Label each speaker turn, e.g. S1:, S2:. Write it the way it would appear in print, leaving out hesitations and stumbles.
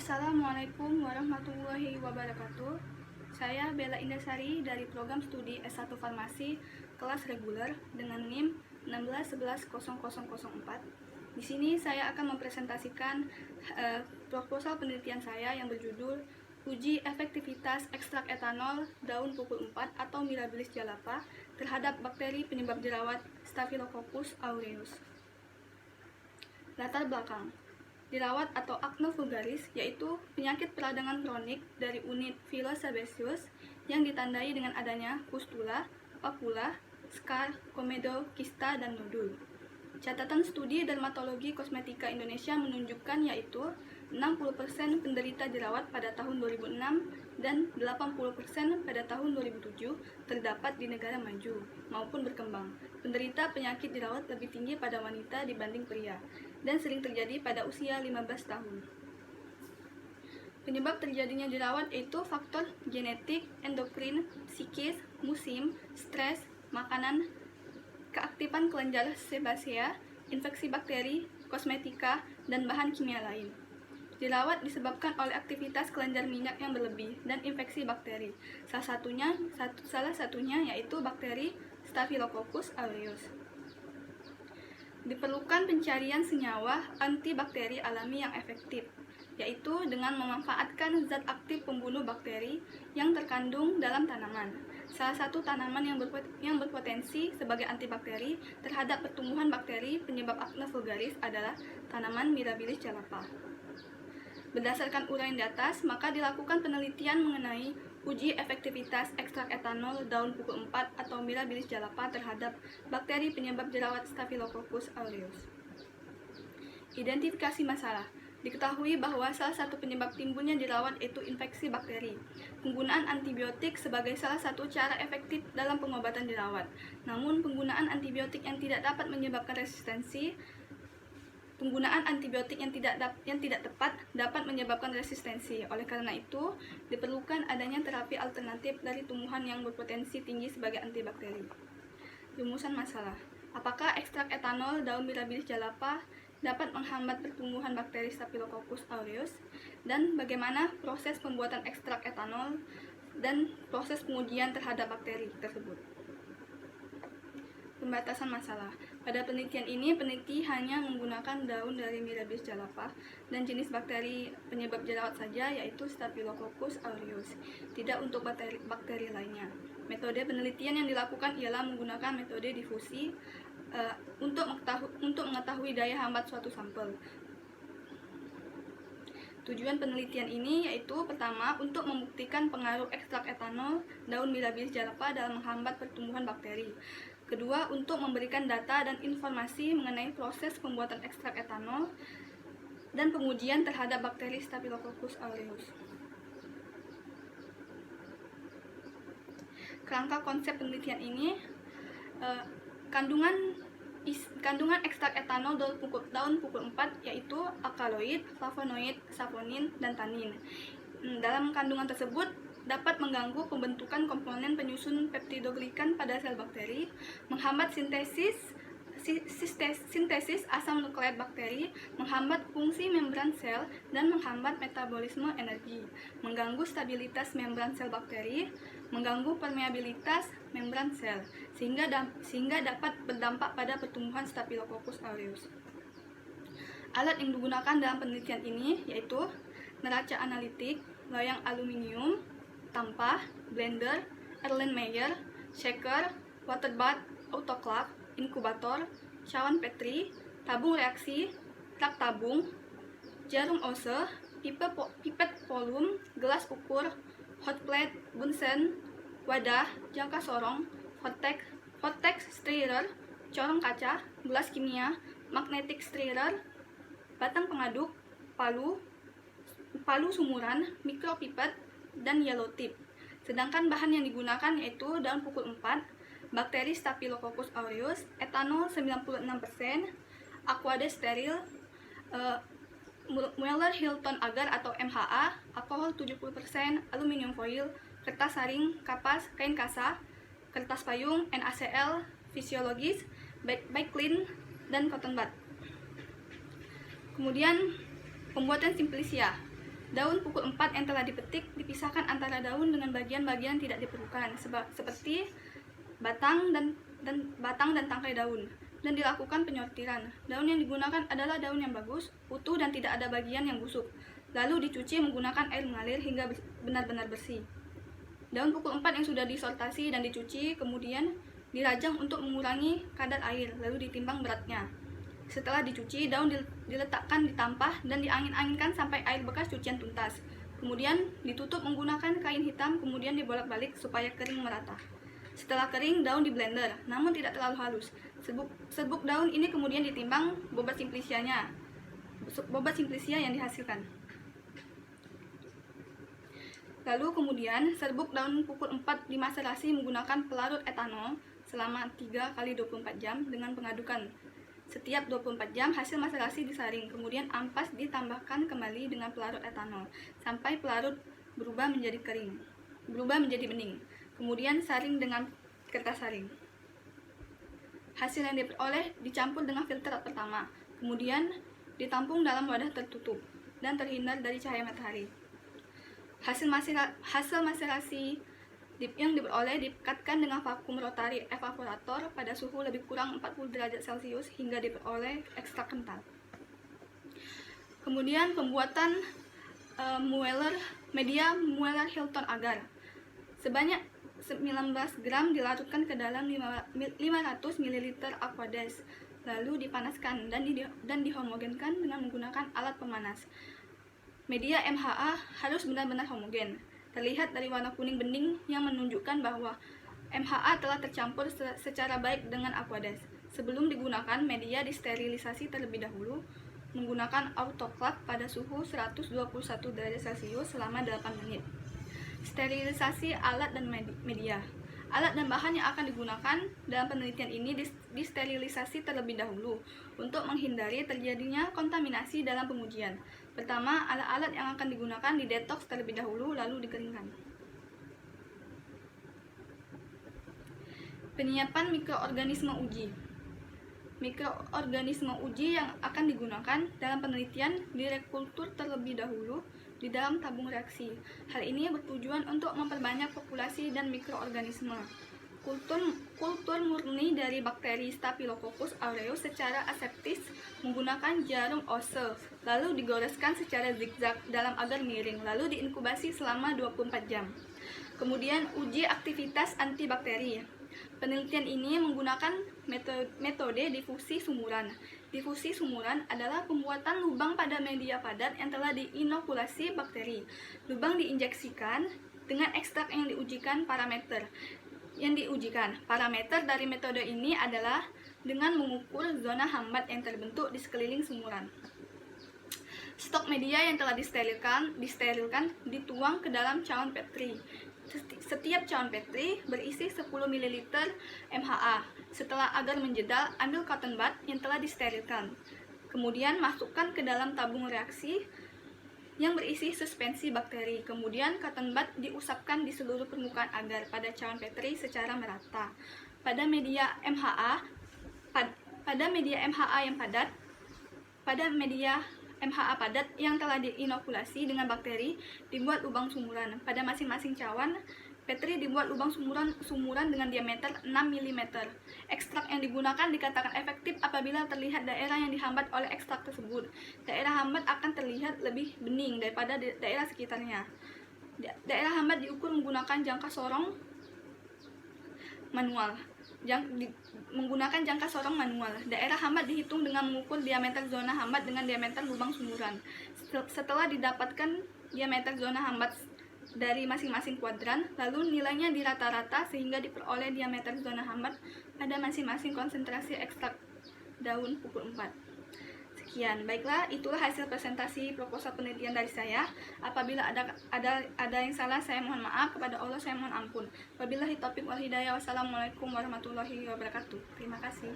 S1: Assalamualaikum warahmatullahi wabarakatuh. Saya Bella Indasari dari program studi S1 Farmasi kelas reguler dengan NIM 1611004. Di sini saya akan mempresentasikan proposal penelitian saya yang berjudul Uji efektivitas ekstrak etanol daun pukul 4 atau Mirabilis jalapa terhadap bakteri penyebab jerawat Staphylococcus aureus. Latar belakang. Jerawat atau acne vulgaris yaitu penyakit peradangan kronik dari unit Villus sebaceous yang ditandai dengan adanya pustula, papula, skar, komedo, kista, dan nodul. Catatan studi dermatologi kosmetika Indonesia menunjukkan yaitu 60% penderita jerawat pada tahun 2006 dan 80% pada tahun 2007 terdapat di negara maju maupun berkembang. Penderita penyakit jerawat lebih tinggi pada wanita dibanding pria dan sering terjadi pada usia 15 tahun. Penyebab terjadinya jerawat yaitu faktor genetik, endokrin, psikis, musim, stres, makanan, keaktifan kelenjar sebasea, infeksi bakteri, kosmetika, dan bahan kimia lain. Jerawat disebabkan oleh aktivitas kelenjar minyak yang berlebih dan infeksi bakteri. Salah satunya yaitu bakteri Staphylococcus aureus. Diperlukan pencarian senyawa antibakteri alami yang efektif, yaitu dengan memanfaatkan zat aktif pembunuh bakteri yang terkandung dalam tanaman. Salah satu tanaman yang berpotensi sebagai antibakteri terhadap pertumbuhan bakteri penyebab acne vulgaris adalah tanaman Mirabilis jalapa. Berdasarkan uraian di atas, maka dilakukan penelitian mengenai uji efektivitas ekstrak etanol daun pukul 4 atau Mirabilis jalapa terhadap bakteri penyebab jerawat Staphylococcus aureus. Identifikasi masalah. Diketahui bahwa salah satu penyebab timbulnya jerawat yaitu infeksi bakteri. Penggunaan antibiotik sebagai salah satu cara efektif dalam pengobatan jerawat. Namun, penggunaan antibiotik yang tidak dapat menyebabkan resistensi Penggunaan antibiotik yang tidak tepat dapat menyebabkan resistensi. Oleh karena itu, diperlukan adanya terapi alternatif dari tumbuhan yang berpotensi tinggi sebagai antibakteri. Rumusan masalah. Apakah ekstrak etanol daun Mirabilis jalapa dapat menghambat pertumbuhan bakteri Staphylococcus aureus? Dan bagaimana proses pembuatan ekstrak etanol dan proses pengujian terhadap bakteri tersebut? Pembatasan masalah. Pada penelitian ini, peneliti hanya menggunakan daun dari Mirabilis jalapa dan jenis bakteri penyebab jerawat saja, yaitu Staphylococcus aureus, tidak untuk bakteri lainnya. Metode penelitian yang dilakukan ialah menggunakan metode difusi untuk mengetahui daya hambat suatu sampel. Tujuan penelitian ini yaitu pertama, untuk membuktikan pengaruh ekstrak etanol daun Mirabilis jalapa dalam menghambat pertumbuhan bakteri. Kedua, untuk memberikan data dan informasi mengenai proses pembuatan ekstrak etanol dan pengujian terhadap bakteri Staphylococcus aureus. Kerangka konsep penelitian ini, kandungan ekstrak etanol daun pukul 4 yaitu alkaloid, flavonoid, saponin, dan tanin. Dalam kandungan tersebut dapat mengganggu pembentukan komponen penyusun peptidoglikan pada sel bakteri, menghambat sintesis asam nukleat bakteri, menghambat fungsi membran sel, dan menghambat metabolisme energi, mengganggu stabilitas membran sel bakteri, mengganggu permeabilitas membran sel, sehingga dapat berdampak pada pertumbuhan Staphylococcus aureus. Alat yang digunakan dalam penelitian ini yaitu neraca analitik, loyang aluminium, tampah, blender, Erlenmeyer, shaker, waterbath, autoclave, inkubator, cawan Petri, tabung reaksi, rak tabung, jarum Ose, pipet volume, gelas ukur, hot plate, bunsen, wadah, jangka sorong, vortex stirrer, corong kaca, gelas kimia, magnetic stirrer, batang pengaduk, palu sumuran, mikropipet, dan yellow tip. Sedangkan bahan yang digunakan yaitu daun pukul 4, bakteri Staphylococcus aureus, etanol 96%, aqueous steril, Mueller Hilton agar atau MHA, alkohol 70%, aluminium foil, kertas saring, kapas, kain kasa, kertas payung, NaCl, fisiologis, backlin, dan cotton bud. Kemudian pembuatan simplicia. Daun pukul 4 yang telah dipetik dipisahkan antara daun dengan bagian-bagian tidak diperlukan, seperti batang dan tangkai daun, dan dilakukan penyortiran. Daun yang digunakan adalah daun yang bagus, utuh dan tidak ada bagian yang busuk. Lalu dicuci menggunakan air mengalir hingga benar-benar bersih. Daun pukul 4 yang sudah disortasi dan dicuci kemudian dirajang untuk mengurangi kadar air, lalu ditimbang beratnya. Setelah dicuci, daun diletakkan di tampah dan diangin-anginkan sampai air bekas cucian tuntas. Kemudian ditutup menggunakan kain hitam, kemudian dibolak-balik supaya kering merata. Setelah kering, daun di blender, namun tidak terlalu halus. Serbuk daun ini kemudian ditimbang bobot simplisia yang dihasilkan. Lalu kemudian serbuk daun pukul 4 dimaserasi menggunakan pelarut etanol selama 3 kali 24 jam dengan pengadukan. Setiap 24 jam hasil maserasi disaring, kemudian ampas ditambahkan kembali dengan pelarut etanol sampai pelarut berubah menjadi bening. Kemudian saring dengan kertas saring. Hasil yang diperoleh dicampur dengan filter pertama, kemudian ditampung dalam wadah tertutup dan terhindar dari cahaya matahari. Hasil maserasi yang diperoleh diikatkan dengan vakum rotary evaporator pada suhu lebih kurang 40 derajat Celcius hingga diperoleh ekstrak kental. Kemudian pembuatan media Mueller Hilton agar sebanyak 19 gram dilarutkan ke dalam 500 ml Aquades, lalu dipanaskan dan dihomogenkan dengan menggunakan alat pemanas. Media MHA harus benar-benar homogen. Terlihat dari warna kuning bening yang menunjukkan bahwa MHA telah tercampur secara baik dengan Aquades. Sebelum digunakan, media disterilisasi terlebih dahulu menggunakan autoclave pada suhu 121 derajat Celcius selama 8 menit. Sterilisasi alat dan media. Alat dan bahan yang akan digunakan dalam penelitian ini disterilisasi terlebih dahulu untuk menghindari terjadinya kontaminasi dalam pengujian. Pertama, alat-alat yang akan digunakan didetoks terlebih dahulu lalu dikeringkan. Penyiapan mikroorganisme uji. Mikroorganisme uji yang akan digunakan dalam penelitian direkultur terlebih dahulu di dalam tabung reaksi. Hal ini bertujuan untuk memperbanyak populasi dan mikroorganisme. Kultur murni dari bakteri Staphylococcus aureus secara aseptis menggunakan jarum Ose, lalu digoreskan secara zigzag dalam agar miring, lalu diinkubasi selama 24 jam. Kemudian uji aktivitas antibakteri. Penelitian ini menggunakan metode difusi sumuran. Difusi sumuran adalah pembuatan lubang pada media padat yang telah diinokulasi bakteri. Lubang diinjeksikan dengan ekstrak yang diujikan parameter. Parameter dari metode ini adalah dengan mengukur zona hambat yang terbentuk di sekeliling sumuran. Stok media yang telah disterilkan dituang ke dalam cawan Petri. Setiap cawan Petri berisi 10 ml MHA. Setelah agar menjedal, ambil cotton bud yang telah disterilkan. Kemudian masukkan ke dalam tabung reaksi yang berisi suspensi bakteri. Kemudian cotton bud diusapkan di seluruh permukaan agar pada cawan Petri secara merata. Pada media MHA padat yang telah diinokulasi dengan bakteri dibuat lubang sumuran. Pada masing-masing cawan Petri dibuat lubang sumuran dengan diameter 6 mm. Ekstrak yang digunakan dikatakan efektif apabila terlihat daerah yang dihambat oleh ekstrak tersebut. Daerah hambat akan terlihat lebih bening daripada daerah sekitarnya. Daerah hambat diukur menggunakan jangka sorong manual. Daerah hambat dihitung dengan mengukur diameter zona hambat dengan diameter lubang sumuran. Setelah didapatkan diameter zona hambat dari masing-masing kuadran, lalu nilainya dirata-rata sehingga diperoleh diameter zona hambat pada masing-masing konsentrasi ekstrak daun pukul 4. Sekian, baiklah, itulah hasil presentasi proposal penelitian dari saya. Apabila ada yang salah, saya mohon maaf. Kepada Allah saya mohon ampun. Wabillahi taufiq wal hidayah. Wassalamualaikum warahmatullahi wabarakatuh. Terima kasih.